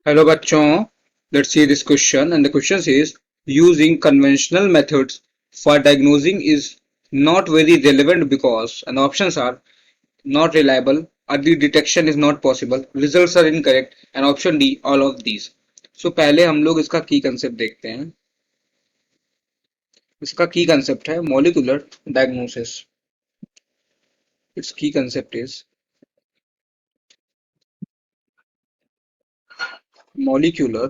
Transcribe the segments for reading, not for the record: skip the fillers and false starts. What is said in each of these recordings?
Hello बच्चों, let's see this question and the question is using conventional methods for diagnosing is not very relevant because and the options are not reliable, early detection is not possible, results are incorrect and option D all of these. So पहले हम लोग इसका की concept देखते हैं. इसका की concept है molecular diagnosis. Its key concept is molecular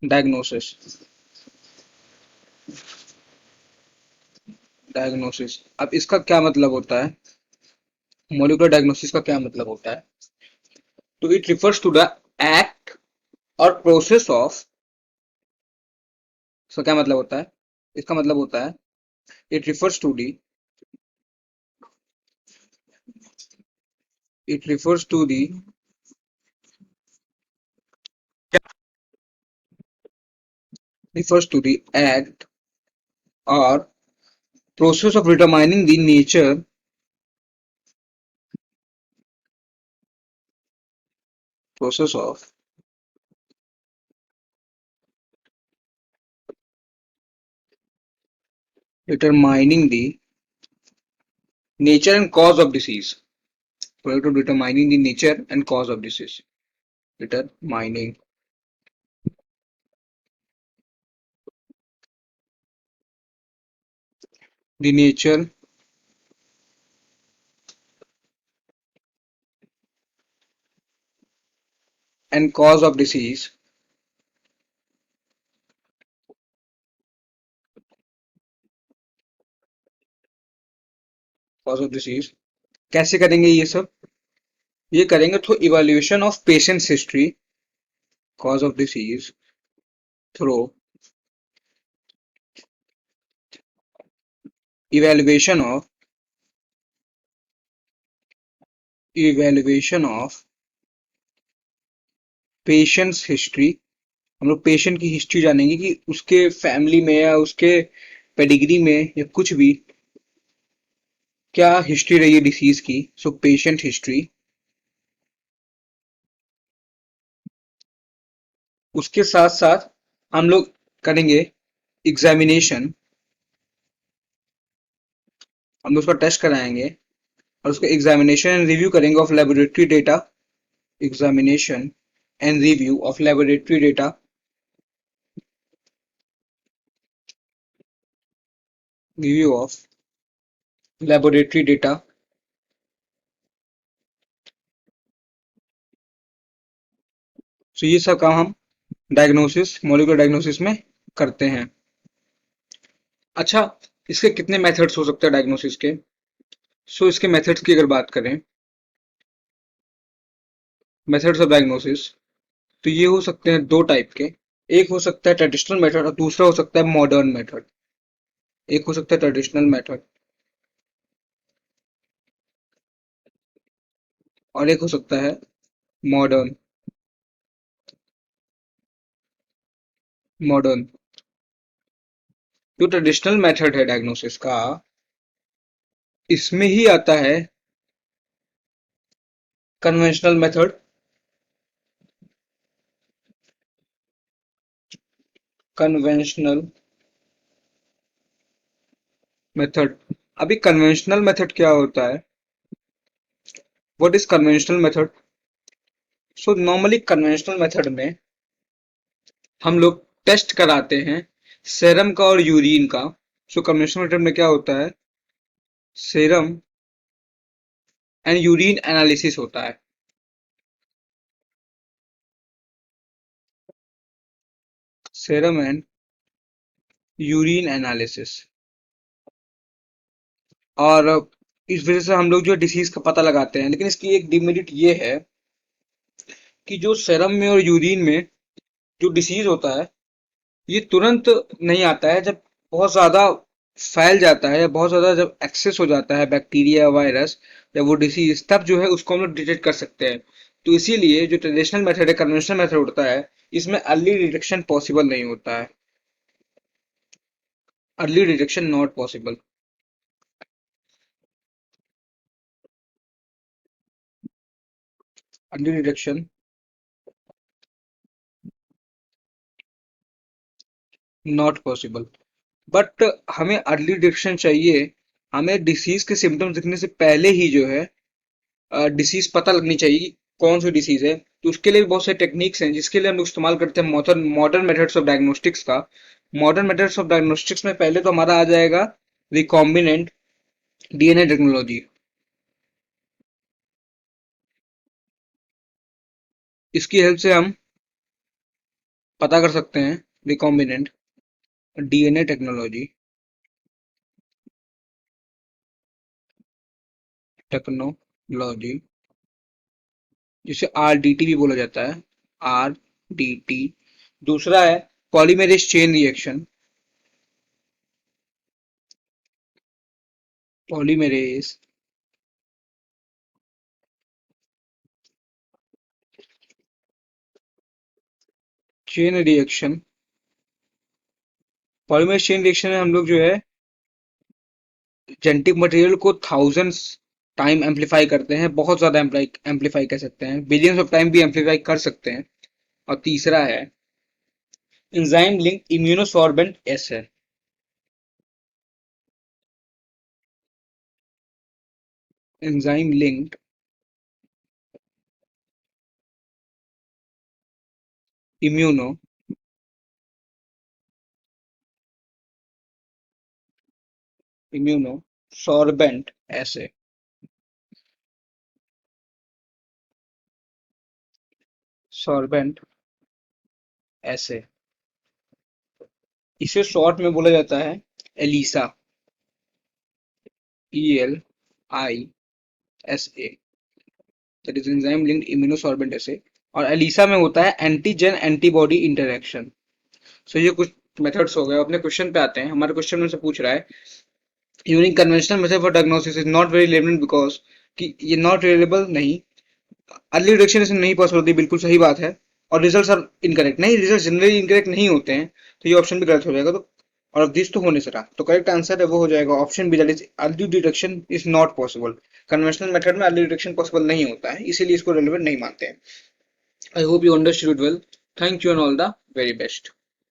diagnosis. Diagnosis. अब इसका क्या मतलब होता है? मॉलिक्यूलर डायग्नोसिस का क्या मतलब होता है? तो it refers to the act or process of. इसका क्या मतलब होता है? इसका मतलब होता है it refers to the it refers to the refers to the act or process of determining the process of determining the nature and cause of disease. Process of determining the nature and cause of disease. Determining the nature and cause of disease. Cause of disease. कैसे करेंगे ये सब? ये करेंगे through evaluation of patients history. Cause of disease through evaluation of evaluation of patients history. हम लोग patient की history जानेंगे कि उसके फैमिली में या उसके पेडिग्री में या कुछ भी क्या हिस्ट्री रही है डिसीज की. So patient history. उसके साथ साथ हम लोग करेंगे एग्जामिनेशन. हम लोग उसका टेस्ट कराएंगे और उसका एग्जामिनेशन एंड रिव्यू करेंगे of laboratory data. Examination and review of laboratory data. Review of laboratory data. So ये सब काम हम डायग्नोसिस मॉलिक्यूलर डायग्नोसिस में करते हैं. अच्छा, इसके कितने मेथड्स हो सकते हैं डायग्नोसिस के? सो इसके मेथड्स की अगर बात करें, मेथड्स ऑफ डायग्नोसिस, तो ये हो सकते हैं दो टाइप के. एक हो सकता है ट्रेडिशनल मेथड और दूसरा हो सकता है मॉडर्न मेथड. एक हो सकता है ट्रेडिशनल मेथड और एक हो सकता है मॉडर्न. मॉडर्न. जो ट्रेडिशनल मेथड है डायग्नोसिस का, इसमें ही आता है कन्वेंशनल मेथड. Conventional method. अभी कन्वेंशनल मेथड क्या होता है? What is conventional method? So normally conventional method में हम लोग टेस्ट कराते हैं सेरम का और यूरिन का. सो कन्वेंशनल मेथड में क्या होता है? सेरम एंड यूरिन एनालिसिस होता है. Serum and urine analysis. और इस वजह से हम लोग जो डिसीज का पता लगाते हैं. लेकिन इसकी एक डिमेरिट ये है कि जो सेरम में और यूरिन में जो डिसीज होता है, ये तुरंत नहीं आता है. जब बहुत ज्यादा फैल जाता है या बहुत ज्यादा जब एक्सेस हो जाता है बैक्टीरिया वायरस या वो डिसीज, तब जो है उसको हम लोग डिटेक्ट कर सकते हैं. तो इसीलिए जो ट्रेडिशनल मेथड है, कन्वेंशनल मेथड होता है, इसमें अर्ली डिटेक्शन पॉसिबल नहीं होता है. Early detection not possible. Early detection not possible. But हमें अर्ली डिटेक्शन चाहिए, हमें डिसीज के सिम्टम्स दिखने से पहले ही जो है डिसीज पता लगनी चाहिए कौन सी डिसीज है। तो उसके लिए बहुत से टेक्निक्स हैं जिसके लिए हम लोग इस्तेमाल करते हैं modern modern methods of diagnostics का। मॉडर्न मेथड्स ऑफ डायग्नोस्टिक्स में पहले तो हमारा आ जाएगा रिकॉम्बिनेंट डीएनए टेक्नोलॉजी। इसकी हेल्प से हम पता कर सकते हैं रिकॉम्बिनेंट डीएनए टेक्नोलॉजी जिसे आरडीटी भी बोला जाता है, आरडीटी। दूसरा है polymerase chain reaction, polymerase chain reaction. Polymerase chain reaction में हम लोग जो है जेनेटिक मटेरियल को थाउजेंड्स टाइम एम्पलीफाई करते हैं, बहुत ज्यादा एम्पलीफाई कर सकते हैं, बिलियंस ऑफ टाइम भी एम्पलीफाई कर सकते हैं। और तीसरा है enzyme link immunosorbent assay, enzyme linked immuno immunosorbent assay, sorbent assay. इसे शॉर्ट में बोला जाता है ELISA, ELISA, that is enzyme linked immunosorbent assay. और एलिसा में होता है एंटीजन एंटीबॉडी इंटरेक्शन। सो ये कुछ मेथड्स हो गए। अपने क्वेश्चन पे आते हैं। हमारे क्वेश्चन में से पूछ रहा है using conventional method for diagnosis is not very relevant because, कि ये नॉट रिलेबल नहीं, अर्ली डिटेक्शन इसमें नहीं पॉसिबल होती, बिल्कुल सही बात है। और रिजल्ट्स आर इनकरेक्ट, नहीं रिजल्ट जनरली इनकरेक्ट नहीं होते हैं, तो ये ऑप्शन भी गलत हो जाएगा। तो और दिस तो होने से रहा, तो करेक्ट आंसर है वो हो जाएगा option B, that is early detection is not possible. Conventional method में अर्ली डिटेक्शन पॉसिबल नहीं होता है, इसीलिए इसको रेलेवेंट नहीं मानते हैं। I hope you understood well. Thank you and all the very best.